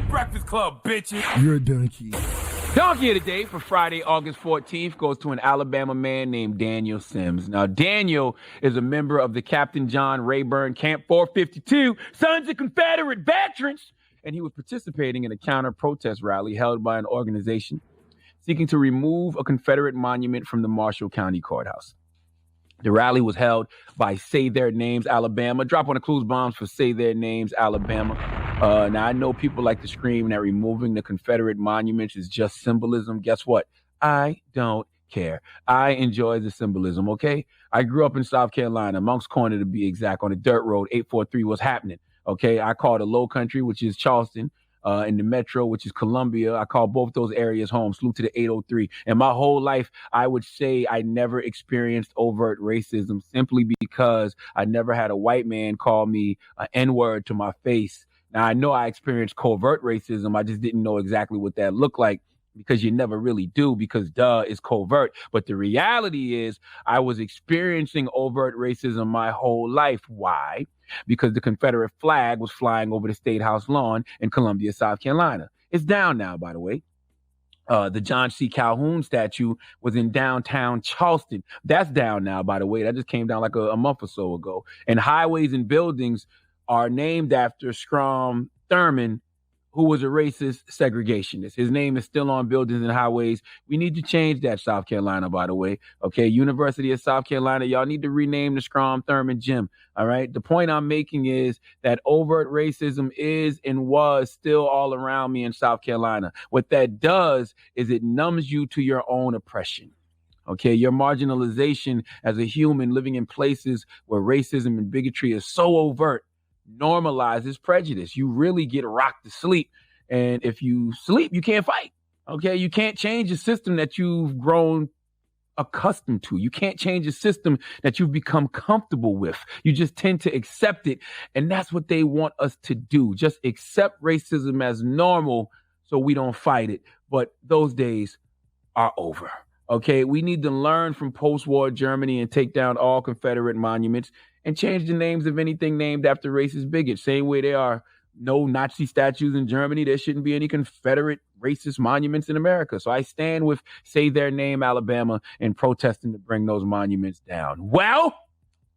Breakfast Club, bitches. You're a donkey. Donkey of the day for Friday, August 14th goes to an Alabama man named Daniel Sims. Now, Daniel is a member of the Captain John Rayburn Camp 452 Sons of Confederate Veterans, and he was participating in a counter-protest rally held by an organization seeking to remove a Confederate monument from the Marshall County Courthouse. The rally was held by Say Their Names, Alabama. Drop on the clues bombs for Say Their Names, Alabama. Now, I know people like to scream that removing the Confederate monuments is just symbolism. Guess what? I don't care. I enjoy the symbolism, okay? I grew up in South Carolina, Monk's Corner to be exact, on a dirt road, 843. What's happening? Okay, I call the Low Country, which is Charleston, in the metro, which is Columbia. I call both those areas home. Salute to the 803. And my whole life, I would say I never experienced overt racism simply because I never had a white man call me an N-word to my face. Now, I know I experienced covert racism. I just didn't know exactly what that looked like, because you never really do, because duh is covert. But the reality is I was experiencing overt racism my whole life. Why? Because the Confederate flag was flying over the State House lawn in Columbia, South Carolina. It's down now, by the way. The John C. Calhoun statue was in downtown Charleston. That's down now, by the way. That just came down like a month or so ago. And highways and buildings are named after Strom Thurmond, who was a racist segregationist. His name is still on buildings and highways. We need to change that, South Carolina, by the way. Okay, University of South Carolina, y'all need to rename the Strom Thurmond Gym, all right? The point I'm making is that overt racism is and was still all around me in South Carolina. What that does is it numbs you to your own oppression. Okay, your marginalization as a human living in places where racism and bigotry is so overt normalizes prejudice. You really get rocked to sleep. And if you sleep, you can't fight. Okay, you can't change a system that you've grown accustomed to. You can't change a system that you've become comfortable with. You just tend to accept it. And that's what they want us to do. Just accept racism as normal so we don't fight it. But those days are over. Okay, we need to learn from post-war Germany and take down all Confederate monuments and change the names of anything named after racist bigots. Same way there are no Nazi statues in Germany, there shouldn't be any Confederate racist monuments in America. So I stand with Say Their Name, Alabama, and protesting to bring those monuments down. Well,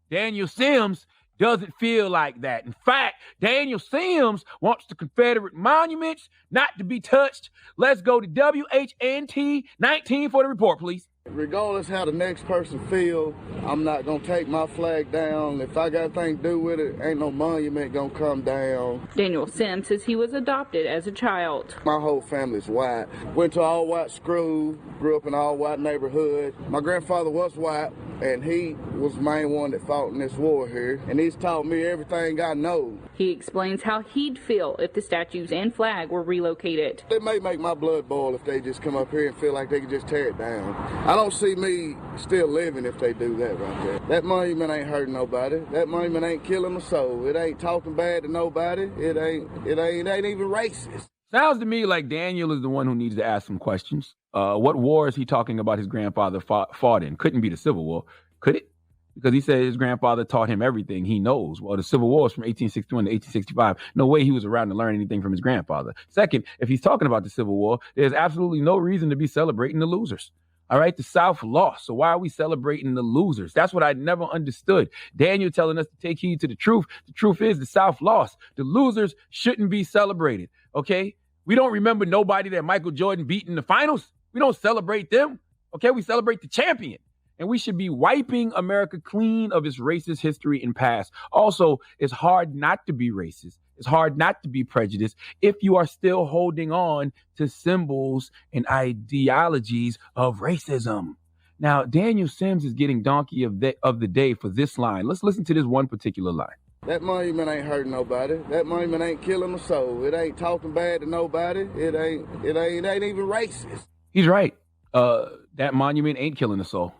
Daniel Sims doesn't feel like that. In fact, Daniel Sims wants the Confederate monuments not to be touched. Let's go to WHNT 19 for the report, please. Regardless how the next person feel, I'm not going to take my flag down. If I got anything to do with it, ain't no monument going to come down. Daniel Sims says he was adopted as a child. My whole family's white. Went to all-white school, grew up in an all-white neighborhood. My grandfather was white, and he was the main one that fought in this war here. And he's taught me everything I know. He explains how he'd feel if the statues and flag were relocated. It may make my blood boil if they just come up here and feel like they can just tear it down. I don't see me still living if they do that right there. That monument ain't hurting nobody. That monument ain't killing a soul. It ain't talking bad to nobody. It ain't even racist. Sounds to me like Daniel is the one who needs to ask some questions. What war is he talking about his grandfather fought in? Couldn't be the Civil War, could it? Because he said his grandfather taught him everything he knows. Well, the Civil War is from 1861 to 1865. No way he was around to learn anything from his grandfather. Second, if he's talking about the Civil War, there's absolutely no reason to be celebrating the losers. All right, the South lost. So why are we celebrating the losers? That's what I never understood. Daniel telling us to take heed to the truth. The truth is the South lost. The losers shouldn't be celebrated. Okay, we don't remember nobody that Michael Jordan beat in the finals. We don't celebrate them. Okay, we celebrate the champion. And we should be wiping America clean of its racist history and past. Also, it's hard not to be racist. It's hard not to be prejudiced if you are still holding on to symbols and ideologies of racism. Now, Daniel Sims is getting donkey of the day for this line. Let's listen to this one particular line. That monument ain't hurting nobody. That monument ain't killing a soul. It ain't talking bad to nobody. It ain't even racist. He's right. That monument ain't killing a soul.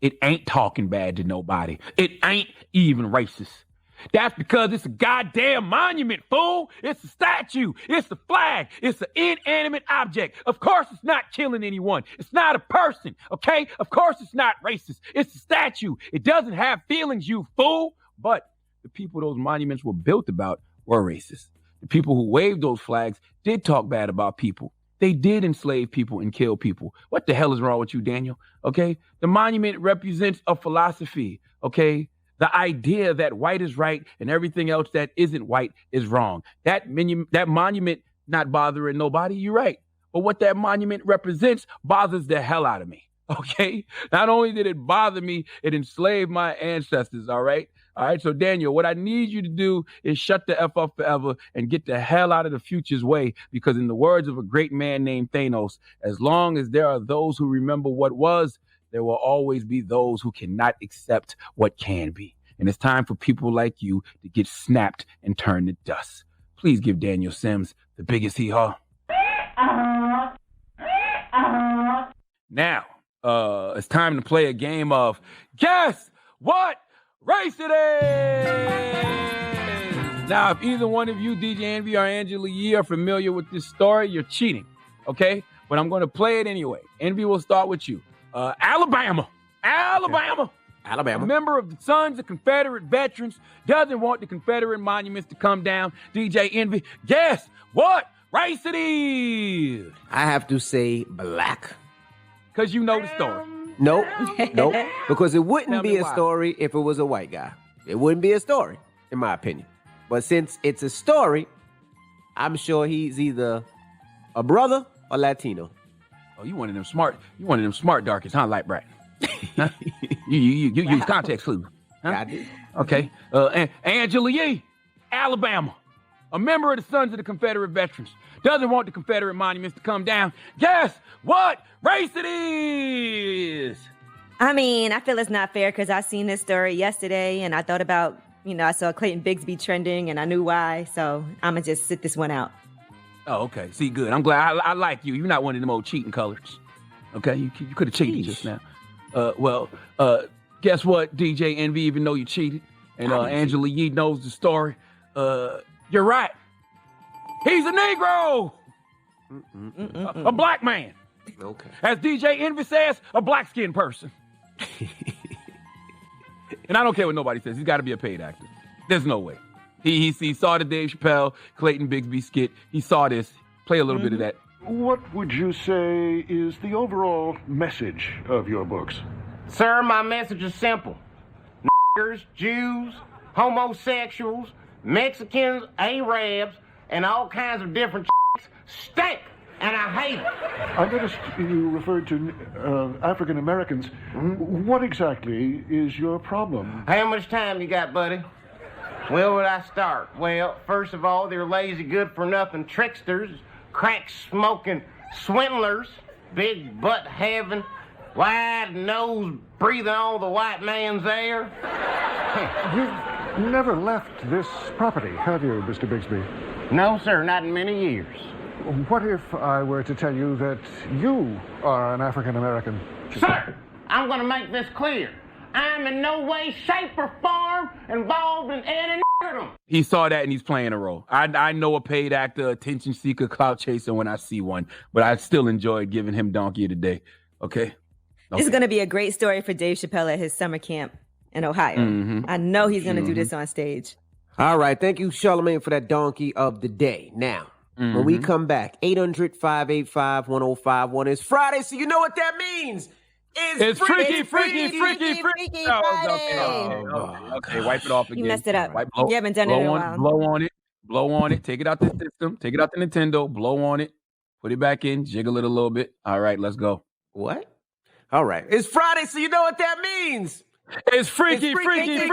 It ain't talking bad to nobody. It ain't even racist. That's because it's a goddamn monument, fool. It's a statue. It's a flag. It's an inanimate object. Of course it's not killing anyone. It's not a person, okay? Of course it's not racist. It's a statue. It doesn't have feelings, you fool. But the people those monuments were built about were racist. The people who waved those flags did talk bad about people. They did enslave people and kill people. What the hell is wrong with you, Daniel? Okay? The monument represents a philosophy, okay? The idea that white is right and everything else that isn't white is wrong. That monument not bothering nobody, you're right. But what that monument represents bothers the hell out of me, okay? Not only did it bother me, it enslaved my ancestors, all right? All right, so Daniel, what I need you to do is shut the F up forever and get the hell out of the future's way, because in the words of a great man named Thanos, as long as there are those who remember what was, there will always be those who cannot accept what can be. And it's time for people like you to get snapped and turned to dust. Please give Daniel Sims the biggest hee-haw. Now, it's time to play a game of Guess What Race It Is! Now, if either one of you, DJ Envy or Angela Yee, are familiar with this story, you're cheating, okay? But I'm going to play it anyway. Envy, will start with you. Alabama. A member of the Sons of Confederate Veterans doesn't want the Confederate monuments to come down. DJ Envy, guess what race it is? I have to say black. Because you know the story. Nope. Because it wouldn't Tell be me a why. story if it was a white guy. It wouldn't be a story, in my opinion. But since it's a story, I'm sure he's either a brother or Latino. Oh, you one of them smart darkies, huh, light bright? Huh? You use context clues. Huh? I did. Okay. Angela Yee, Alabama. A member of the Sons of the Confederate Veterans doesn't want the Confederate monuments to come down. Guess what race it is? I mean, I feel it's not fair because I seen this story yesterday and I thought about, I saw Clayton Bigsby trending and I knew why. So I'm going to just sit this one out. Oh, okay. See, good. I'm glad. I like you. You're not one of them old cheating colors. Okay? You could have cheated just now. Guess what, DJ Envy, even though you cheated, and Angela Yee knows the story, you're right. He's a Negro. A black man. Okay. As DJ Envy says, a black-skinned person. And I don't care what nobody says. He's got to be a paid actor. There's no way. He saw the Dave Chappelle, Clayton Bigsby skit. He saw this. Play a little bit of that. What would you say is the overall message of your books? Sir, my message is simple. Niggers, Jews, homosexuals, Mexicans, Arabs, and all kinds of different stink, and I hate it. I noticed you referred to African Americans. What exactly is your problem? How much time you got, buddy? Where would I start? Well, first of all, they're lazy, good-for-nothing tricksters, crack-smoking swindlers, big butt-having, wide nose breathing all the white man's air. You've never left this property, have you, Mr. Bigsby? No, sir, not in many years. What if I were to tell you that you are an African American? Sir, I'm going to make this clear. I'm in no way, shape, or form involved in any niggerdom. He saw that and he's playing a role. I know a paid actor, attention seeker, clout chaser when I see one, but I still enjoyed giving him Donkey of the Day. Okay? This is going to be a great story for Dave Chappelle at his summer camp in Ohio. I know he's going to do this on stage. All right. Thank you, Charlamagne, for that donkey of the day. Now, when we come back, 800-585-1051 is Friday, so you know what that means. It's Freaky Friday. Okay, wipe it off again. You messed it up. Blow, You haven't done it in a while. Blow on it. Take it out the system. Take it out the Nintendo. Blow on it. Put it back in. Jiggle it a little bit. All right, let's go. What? All right. It's Friday, so you know what that means. It's Freaky Friday.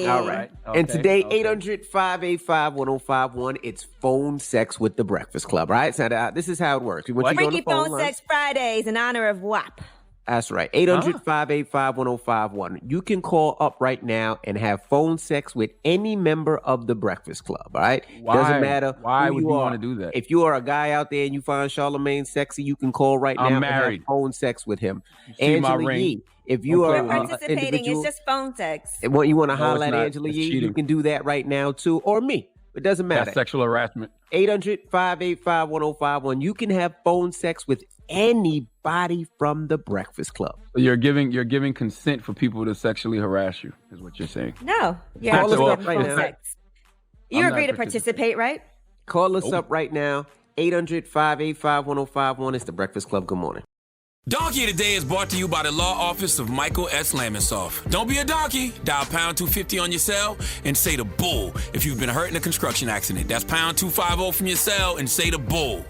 All right. Okay, And today, okay. 800-585-1051, it's phone sex with the Breakfast Club, right? So this is how it works. We want you to go on Freaky the phone Phone lines. Sex Fridays in honor of WAP. That's right. 800-585-1051. You can call up right now and have phone sex with any member of the Breakfast Club, all right? Why? Doesn't matter Why who would you you are. want to do that? If you are a guy out there and you find Charlamagne sexy, you can call right I'm now married. and have phone sex with him. see my Angela ring? Yee, if you Okay, are well, Participating, individual, it's just phone sex. and you want to No, holler it's at not. Angela It's Yee, you cheating. can do that right now too, or me. It doesn't matter. That's sexual harassment. 800-585-1051. You can have phone sex with anybody from the Breakfast Club. You're giving consent for people to sexually harass you, is what you're saying. No. Call us having up right phone now. sex. You I'm agree not to participate, right? Call us up right now. 800-585-1051. It's The Breakfast Club. Good morning. Donkey of the Day is brought to you by the law office of Michael S. Lamonsoff. Don't be a donkey. Dial pound 250 on your cell and say the bull if you've been hurt in a construction accident. That's pound 250 from your cell and say the bull.